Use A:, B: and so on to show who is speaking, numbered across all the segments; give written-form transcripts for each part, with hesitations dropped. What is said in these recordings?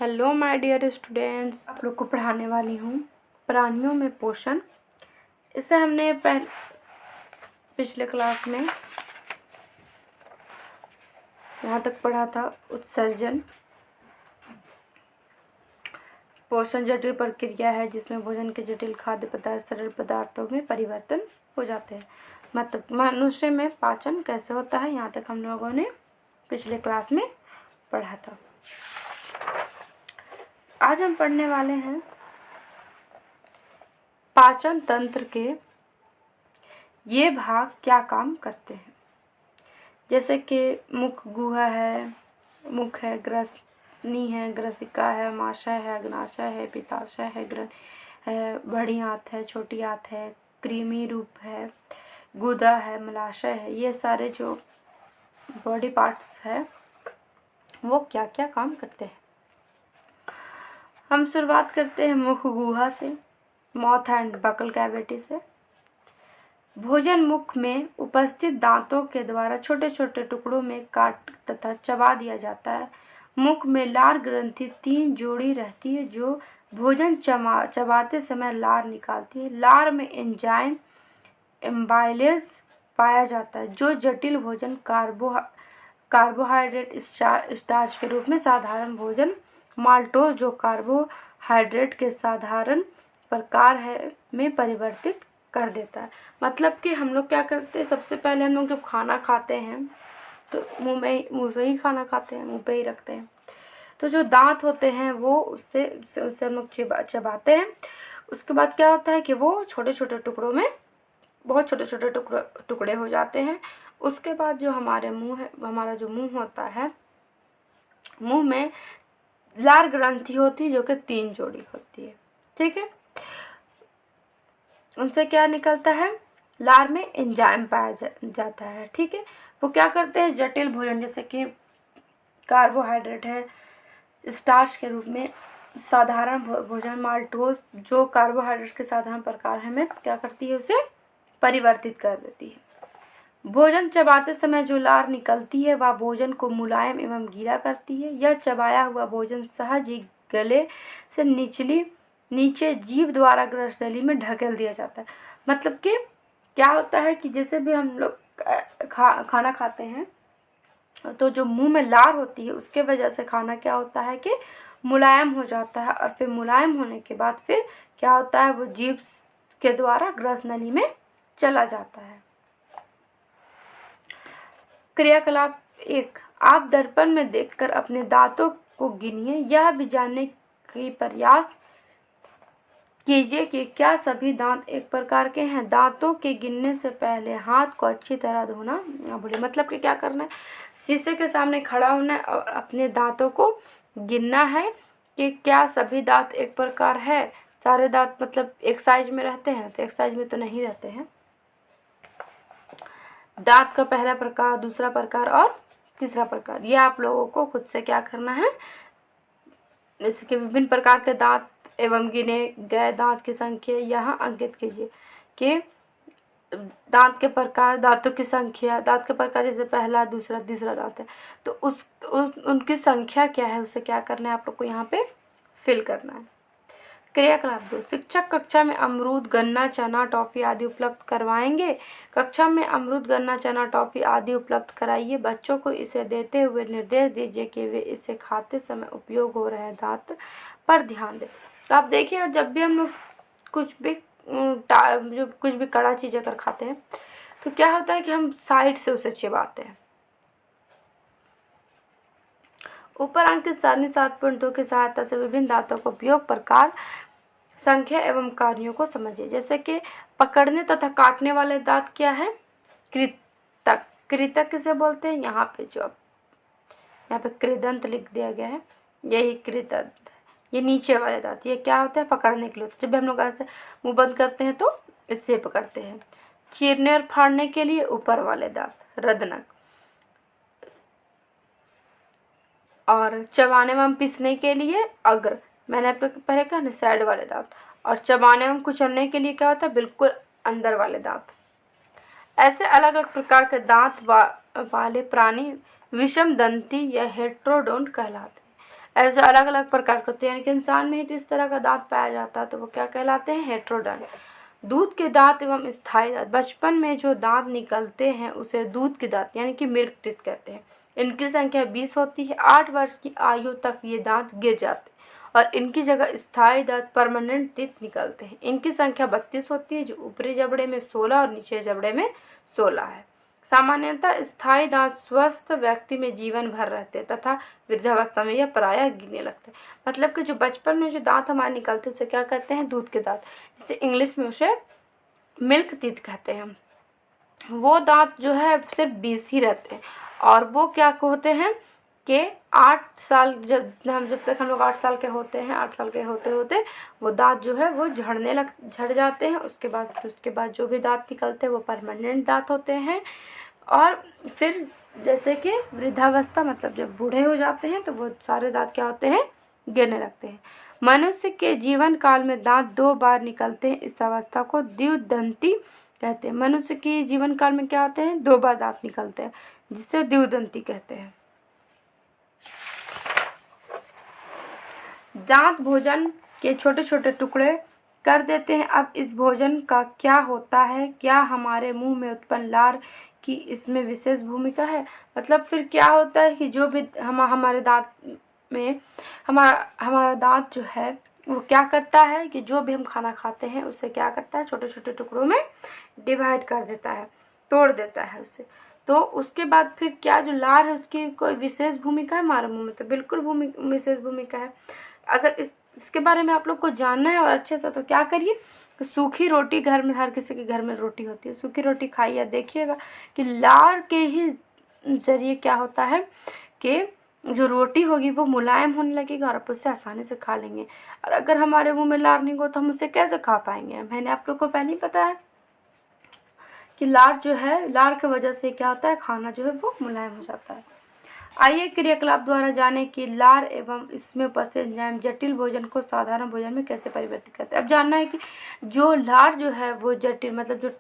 A: Hello my dear students, आप लोग को पढ़ाने वाली हूँ प्राणियों में पोषण। इसे हमने पिछले क्लास में यहाँ तक पढ़ा था। उत्सर्जन पोषण जटिल प्रक्रिया है जिसमें भोजन के जटिल खाद्य पदार्थ सरल पदार्थों में परिवर्तन हो जाते हैं। मतलब मनुष्य में पाचन कैसे होता है, यहाँ तक हम लोगों ने पिछले क्लास में पढ़ा था। आज हम पढ़ने वाले हैं पाचन तंत्र के ये भाग क्या काम करते हैं। जैसे कि मुख गुहा है, मुख है, ग्रसनी है, ग्रसिका है, माशय है, अग्नाशय है, पित्ताशय है, ग्रहण है, बड़ी आंत है, छोटी आंत है, कृमि रूप है, गुदा है, मलाशय है। ये सारे जो बॉडी पार्ट्स है वो क्या क्या काम करते हैं। हम शुरुआत करते हैं मुख गुहा से, माउथ एंड बकल कैविटी से। भोजन मुख में उपस्थित दांतों के द्वारा छोटे छोटे टुकड़ों में काट तथा चबा दिया जाता है। मुख में लार ग्रंथि 3 जोड़ी रहती है जो भोजन चबाते समय लार निकालती है। लार में एंजाइम एम्बाइलेज पाया जाता है जो जटिल भोजन कार्बोहाइड्रेट स्टार्च के रूप में साधारण भोजन माल्टोज जो कार्बोहाइड्रेट के साधारण प्रकार है में परिवर्तित कर देता है। मतलब कि हम लोग क्या करते हैं, सबसे पहले हम लोग जब खाना खाते हैं तो मुंह से ही खाना खाते हैं, मुंह पे ही रखते हैं। तो जो दांत होते हैं वो उससे हम लोग चबाते हैं। उसके बाद क्या होता है कि वो छोटे छोटे टुकड़ों में बहुत छोटे छोटे टुकड़े हो जाते हैं। उसके बाद जो हमारा जो मुंह होता है, मुंह में लार ग्रंथि होती है जो कि 3 जोड़ी होती है। ठीक है, उनसे क्या निकलता है, लार में एंजाइम पाया जाता है। ठीक है, वो क्या करते हैं, जटिल भोजन जैसे कि कार्बोहाइड्रेट है स्टार्च के रूप में साधारण भोजन माल्टोज जो कार्बोहाइड्रेट के साधारण प्रकार है में क्या करती है, उसे परिवर्तित कर देती है। भोजन चबाते समय जो लार निकलती है वह भोजन को मुलायम एवं गीला करती है। यह चबाया हुआ भोजन सहज ही गले से नीचे जीभ द्वारा ग्रसनली में ढकेल दिया जाता है। मतलब कि क्या होता है कि जैसे भी हम लोग खाना खाते हैं तो जो मुंह में लार होती है उसके वजह से खाना क्या होता है कि मुलायम हो जाता है, और फिर मुलायम होने के बाद फिर क्या होता है, वो जीभ के द्वारा ग्रसनली में चला जाता है। क्रियाकलाप 1, आप दर्पण में देखकर अपने दांतों को गिनिए। यह भी जानने की प्रयास कीजिए कि क्या सभी दांत एक प्रकार के हैं। दांतों के गिनने से पहले हाथ को अच्छी तरह धोना ना भूलें। मतलब कि क्या करना है, शीशे के सामने खड़ा होना है और अपने दांतों को गिनना है कि क्या सभी दांत एक प्रकार है। सारे दांत मतलब एक साइज में रहते हैं, तो एक साइज में तो नहीं रहते हैं। दांत का पहला प्रकार, दूसरा प्रकार और तीसरा प्रकार, ये आप लोगों को खुद से क्या करना है, जैसे कि विभिन्न प्रकार के दांत एवं गिने गए दांत की संख्या यहाँ अंकित कीजिए कि दांत के प्रकार, दांतों की संख्या, दांत के प्रकार जैसे पहला, दूसरा, तीसरा दांत है तो उनकी संख्या क्या है, उसे क्या करना है, आप लोग को यहाँ पे फिल करना है। क्रियाकलाप 2, शिक्षक कक्षा में अमरूद, गन्ना, चना, टॉफी आदि उपलब्ध करवाएंगे। कक्षा में अमरूद, गन्ना, चना, टॉफी आदि उपलब्ध कराइए। बच्चों को इसे देते हुए निर्देश दीजिए कि वे इसे खाते समय उपयोग हो रहे दांत पर ध्यान दें। तो आप देखिए, जब भी हम लोग कुछ भी कड़ा चीज़ अगर खाते हैं तो क्या होता है कि हम साइड से उसे चिबाते हैं। ऊपर अंकित सारणी 7.2 की सहायता से विभिन्न दांतों का उपयोग, प्रकार, संख्या एवं कार्यों को समझिए। जैसे कि पकड़ने तथा काटने वाले दांत क्या है, कृतक। कृतक किसे बोलते हैं, यहाँ पे कृदंत लिख दिया गया है, यही कृदंत। ये नीचे वाले दांत, ये क्या होता है, पकड़ने के लिए होता है। जब भी हम लोग ऐसे मुंह बंद करते हैं तो इससे पकड़ते हैं। चीरने और फाड़ने के लिए ऊपर वाले दांत, रदनक। और चबाने एवं पीसने के लिए अग्र, मैंने आपको पहले कहा ना, साइड वाले दांत। और चबाने एवं कुचलने के लिए क्या होता है, बिल्कुल अंदर वाले दांत। ऐसे अलग अलग प्रकार के दांत वाले प्राणी विषम दंती या हेट्रोडोंट कहलाते हैं। ऐसे अलग अलग प्रकार के होते हैं, यानी कि इंसान में ही तो इस तरह का दांत पाया जाता है, तो वो क्या कहलाते हैं? हेट्रोडोंट। दूध के दांत एवं स्थायी दांत। बचपन में जो दांत निकलते हैं उसे दूध के दांत यानी कि मिल्क टीथ कहते हैं। इनकी संख्या 20 होती है। 8 वर्ष की आयु तक ये दांत गिर जाते हैं और इनकी जगह स्थायी दांत परमानेंट टीथ निकलते हैं। इनकी संख्या 32 होती है, जो ऊपरी जबड़े में 16 और नीचे जबड़े में 16 है। सामान्यतः स्थायी दांत स्वस्थ व्यक्ति में जीवन भर रहते हैं तथा वृद्धावस्था में यह प्रायः गिरने लगते हैं। मतलब कि जो बचपन में जो दांत हमारे निकलते हैं उसे क्या कहते हैं? दूध के दांत, जिसे इंग्लिश में उसे मिल्क टीथ कहते हैं। वो दांत जो है सिर्फ 20 ही रहते हैं और वो क्या होते हैं कि 8 साल जब तक हम लोग 8 साल के होते हैं, 8 साल के होते होते वो दांत जो है वो झड़ जाते हैं। उसके बाद जो भी दांत निकलते हैं वो परमानेंट दांत होते हैं। और फिर जैसे कि वृद्धावस्था मतलब जब बूढ़े हो जाते हैं तो वो सारे दांत क्या होते हैं? गिरने लगते हैं। मनुष्य के जीवन काल में दांत 2 बार निकलते हैं। इस अवस्था को द्विदंती कहते हैं। मनुष्य के जीवन काल में क्या होते हैं? 2 बार दांत निकलते हैं, जिसे द्विदंती कहते हैं। दांत भोजन के छोटे छोटे टुकड़े कर देते हैं। अब इस भोजन का क्या होता है? क्या हमारे मुंह में उत्पन्न लार की इसमें विशेष भूमिका है? मतलब फिर क्या होता है कि जो भी हमारे दांत में हमारा दांत जो है वो क्या करता है कि जो भी हम खाना खाते हैं उसे क्या करता है? छोटे छोटे टुकड़ों में डिवाइड कर देता है, तोड़ देता है उसे। तो उसके बाद फिर क्या जो लार है उसकी कोई विशेष भूमिका है हमारे मुंह में? तो बिल्कुल विशेष भूमिका है। अगर इसके बारे में आप लोग को जानना है और अच्छे से, तो क्या करिए कि सूखी रोटी, घर में हर किसी के घर में रोटी होती है, सूखी रोटी खाइए, देखिएगा कि लार के ही जरिए क्या होता है कि जो रोटी होगी वो मुलायम होने लगेगी और आप उससे आसानी से खा लेंगे। और अगर हमारे मुंह में लार नहीं हो तो हम उसे कैसे खा पाएंगे? मैंने आप लोग को पहले ही पता है कि लार जो है, लार की वजह से क्या होता है? खाना जो है वो मुलायम हो जाता है। आइए क्रियाकलाप द्वारा जाने कि लार एवं इसमें उपस्थित एंजाइम जटिल भोजन को साधारण भोजन में कैसे परिवर्तित करते हैं। अब जानना है कि जो लार जो है वो जटिल मतलब जो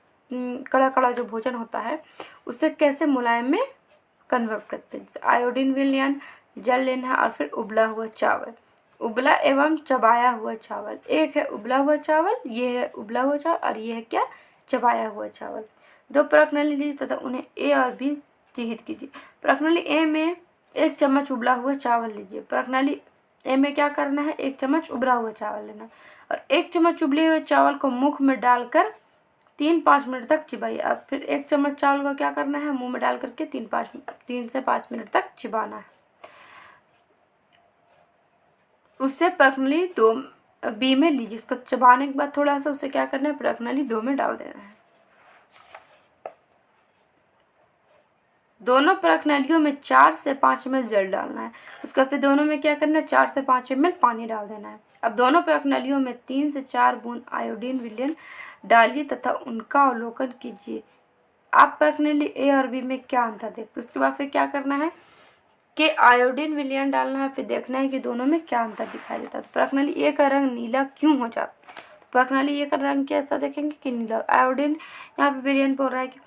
A: कड़ा कड़ा जो भोजन होता है उसे कैसे मुलायम में कन्वर्ट करते हैं। जैसे आयोडीन विलयन, जल लेना और फिर उबला हुआ चावल। उबला एवं चबाया हुआ चावल। एक है उबला हुआ चावल, ये है उबला हुआ चावल और ये है क्या? चबाया हुआ चावल। 2 प्रश्नाली लीजिए तथा उन्हें ए और बी चिह्नित कीजिए। प्रश्नाली ए में 1 चम्मच उबला हुआ चावल लीजिए। प्रश्नाली ए में क्या करना है? 1 चम्मच उबला हुआ चावल लेना और 1 चम्मच उबले हुए चावल को मुख में डालकर 3-5 मिनट तक चिबाइए। अब फिर 1 चम्मच चावल को क्या करना है? मुंह में डाल करके 3 से 5 मिनट तक चिबाना है। उससे प्रश्नाली 2 बी में लीजिए। उसको चबाने के बाद थोड़ा सा उसे क्या करना है? प्रश्नाली 2 में डाल देना है। दोनों प्रश्नालियों में 4 से 5 ml जल डालना है। उसका फिर दोनों में क्या करना है? 4 से 5 ml पानी डाल देना है। अब दोनों प्रश्नालियों में 3 से 4 बूंद आयोडीन विलयन डालिए तथा उनका अवलोकन कीजिए। आप प्रश्नाली ए और बी में क्या अंतर देखते? उसके बाद फिर क्या करना है कि आयोडीन विलयन डालना है, फिर देखना है कि दोनों में क्या अंतर दिखाई देता है। तो प्रश्नाली ए का रंग नीला क्यों हो जाता है? प्रश्नाली ए का रंग कैसा देखेंगे कि नीला। आयोडीन यहाँ पे विलयन बोल रहा है कि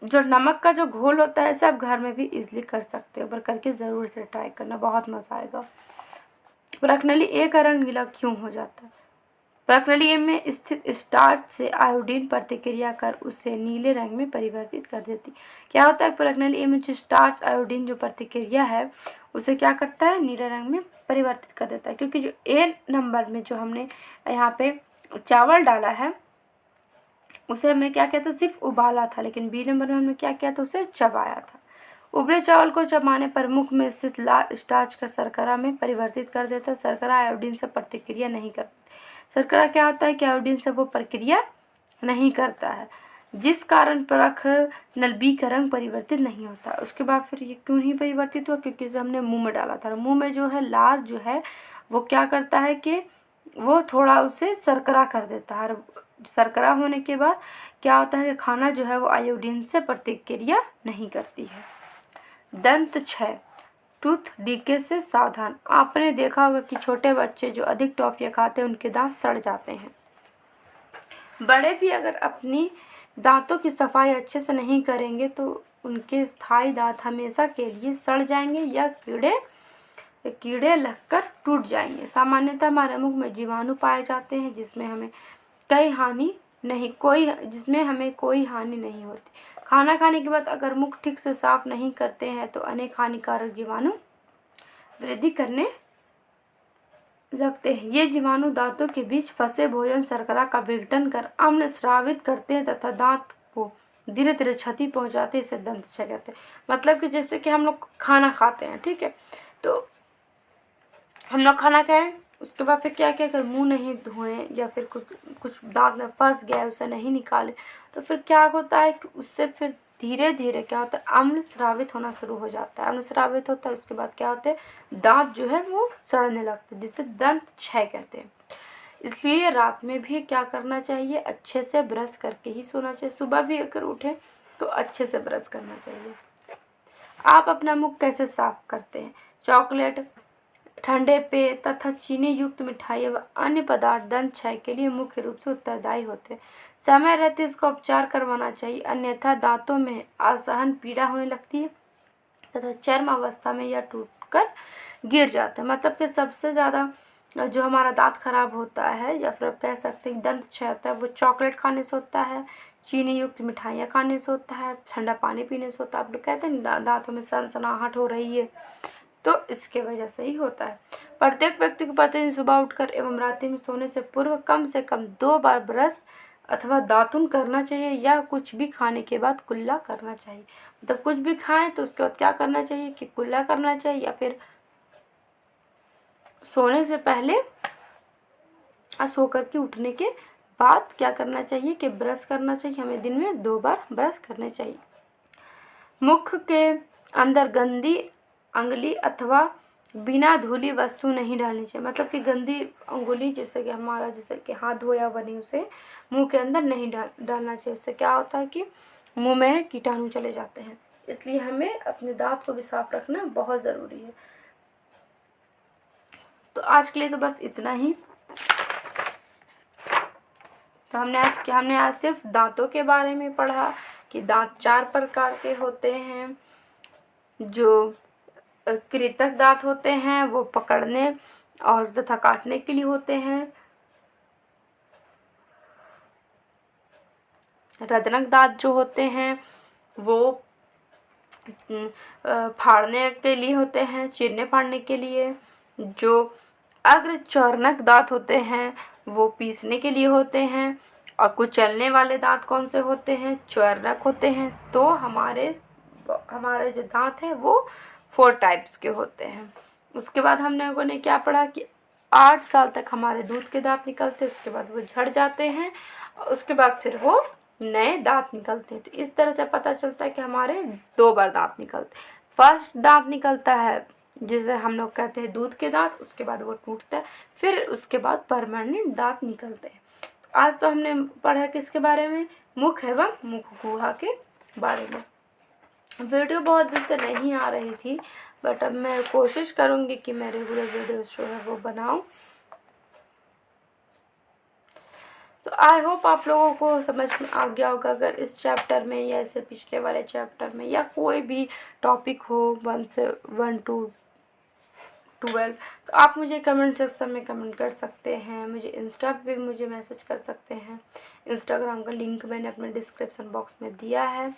A: जो नमक का जो घोल होता है इसे आप घर में भी इजीली कर सकते हो, पर करके ज़रूर से ट्राई करना, बहुत मज़ा आएगा। प्रश्नाली ए का रंग नीला क्यों हो जाता है? प्रश्नाली ए में स्थित स्टार्च से आयोडीन प्रतिक्रिया कर उसे नीले रंग में परिवर्तित कर देती। क्या होता है? प्रश्नाली ए में जो स्टार्च आयोडीन जो प्रतिक्रिया है उसे क्या करता है? नीले रंग में परिवर्तित कर देता है, क्योंकि जो ए नंबर में जो हमने यहाँ पे चावल डाला है उसे हमने क्या किया था? सिर्फ उबाला था, लेकिन बी नंबर में हमने क्या किया था? उसे चबाया था। उबले चावल को चबाने पर मुख में स्थित लाल स्टार्च का शर्करा में परिवर्तित कर देता है। शर्करा आयोडीन से प्रतिक्रिया नहीं करती। शर्करा क्या होता है कि आयोडीन से वो प्रक्रिया नहीं करता है, जिस कारण प्रश्नाली बी का रंग परिवर्तित नहीं होता। उसके बाद फिर ये क्यों नहीं परिवर्तित हुआ? क्योंकि इसे हमने मुंह में डाला था। मुंह में जो है लार जो है वो क्या करता है कि वो थोड़ा उसे शर्करा कर देता है। शर्करा होने के बाद क्या होता है कि खाना जो है वो आयोडीन से प्रतिक्रिया नहीं करती है। दंत क्षय, टूथ डीके से सावधान। आपने देखा होगा कि छोटे बच्चे जो अधिक टॉफियाँ खाते हैं उनके दांत सड़ जाते हैं। बड़े भी अगर अपनी दांतों की सफाई अच्छे से नहीं करेंगे तो उनके स्थायी दांत हमेशा के लिए सड़ जाएंगे या कीड़े कीड़े लगकर टूट जाएंगे। सामान्यतः हमारे मुख में जीवाणु पाए जाते हैं जिसमें हमें कोई हानि नहीं होती। खाना खाने के बाद अगर मुख ठीक से साफ नहीं करते हैं तो अनेक हानिकारक जीवाणु वृद्धि करने लगते हैं। ये जीवाणु दांतों के बीच फंसे भोजन शर्करा का विघटन कर अम्ल स्रावित करते हैं तथा दांत को धीरे धीरे क्षति पहुंचाते हैं। इसे दंत क्षय कहते हैं। मतलब कि जैसे कि हम लोग खाना खाते हैं, ठीक है, तो हम लोग खाना खाएं, उसके बाद फिर क्या क्या अगर मुंह नहीं धोएं या फिर कुछ दांत में फंस गया उसे नहीं निकाले तो फिर क्या होता है कि उससे फिर धीरे धीरे क्या होता है, अम्ल स्रावित होना शुरू हो जाता है। अम्ल स्रावित होता है, उसके बाद क्या होता है, दांत जो है वो सड़ने लगते हैं, जिसे दंत क्षय कहते हैं। इसलिए रात में भी क्या करना चाहिए, अच्छे से ब्रश करके ही सोना चाहिए। सुबह भी अगर उठे तो अच्छे से ब्रश करना चाहिए। आप अपना मुख कैसे साफ करते हैं? चॉकलेट, ठंडे पेय तथा चीनी युक्त मिठाई व अन्य पदार्थ दंत क्षय के लिए मुख्य रूप से उत्तरदायी होते हैं। समय रहते इसका उपचार करवाना चाहिए, अन्यथा दांतों में असहन पीड़ा होने लगती है तथा चर्म अवस्था में यह टूटकर गिर जाता है। मतलब कि सबसे ज़्यादा जो हमारा दांत खराब होता है या फिर आप कह सकते हैं दंत क्षय होता है, वो चॉकलेट खाने से होता है, चीनी युक्त मिठाइयाँ खाने से होता है, ठंडा पानी पीने से होता है। आप लोग कहते हैं दांतों में सनसनाहट हो रही है, तो इसके वजह से ही होता है। प्रत्येक व्यक्ति को प्रतिदिन सुबह उठकर एवं रात्रि में सोने से पूर्व कम से कम 2 बार ब्रश अथवा दातुन करना चाहिए या कुछ भी खाने के बाद कुल्ला करना चाहिए। मतलब कुछ भी खाएं तो उसके बाद क्या करना चाहिए कि कुल्ला करना चाहिए, या फिर सोने से पहले और सो करके उठने के बाद क्या करना चाहिए कि ब्रश करना चाहिए। हमें दिन में 2 बार ब्रश करने चाहिए। मुख के अंदर गंदी अंगुली अथवा बिना धुली वस्तु नहीं डालनी चाहिए। मतलब कि गंदी अंगुली जैसे कि हाथ धोया हुआ नहीं, उसे मुंह के अंदर नहीं डालना चाहिए। उससे क्या होता है कि मुंह में कीटाणु चले जाते हैं। इसलिए हमें अपने दांत को भी साफ रखना बहुत ज़रूरी है। तो आज के लिए तो बस इतना ही। तो हमने आज सिर्फ दांतों के बारे में पढ़ा कि दांत 4 प्रकार के होते हैं। जो कृतक दांत होते हैं वो पकड़ने और तथा काटने के लिए होते हैं। रदनक दांत जो होते हैं वो फाड़ने के लिए होते हैं, चीरने फाड़ने के लिए। जो अग्रचौर्णक दांत होते हैं वो पीसने के लिए होते हैं। और कुचलने वाले दांत कौन से होते हैं? चौर्णक होते हैं। तो हमारे जो दांत हैं वो 4 टाइप्स के होते हैं। उसके बाद हम लोगों ने क्या पढ़ा कि 8 साल तक हमारे दूध के दांत निकलते हैं, उसके बाद वो झड़ जाते हैं और उसके बाद फिर वो नए दांत निकलते हैं। तो इस तरह से पता चलता है कि हमारे 2 बार दांत निकलते हैं। फर्स्ट दांत निकलता है जिसे हम लोग कहते हैं दूध के दांत, उसके बाद वो टूटता है, फिर उसके बाद परमानेंट दांत निकलते हैं। तो आज तो हमने पढ़ा किसके बारे में? मुख एवं मुख गुहा के बारे में। वीडियो बहुत दिन से नहीं आ रही थी, बट अब मैं कोशिश करूँगी कि मैं रेगुलर वीडियोस जो है वो बनाऊँ। तो आई होप आप लोगों को समझ में आ गया होगा। अगर इस चैप्टर में या ऐसे पिछले वाले चैप्टर में या कोई भी टॉपिक हो 1 to 12, तो आप मुझे कमेंट सेक्शन में कमेंट कर सकते हैं। मुझे इंस्टा पे मुझे मैसेज कर सकते हैं। इंस्टाग्राम का लिंक मैंने अपने डिस्क्रिप्शन बॉक्स में दिया है।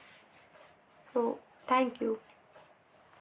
A: तो थैंक यू।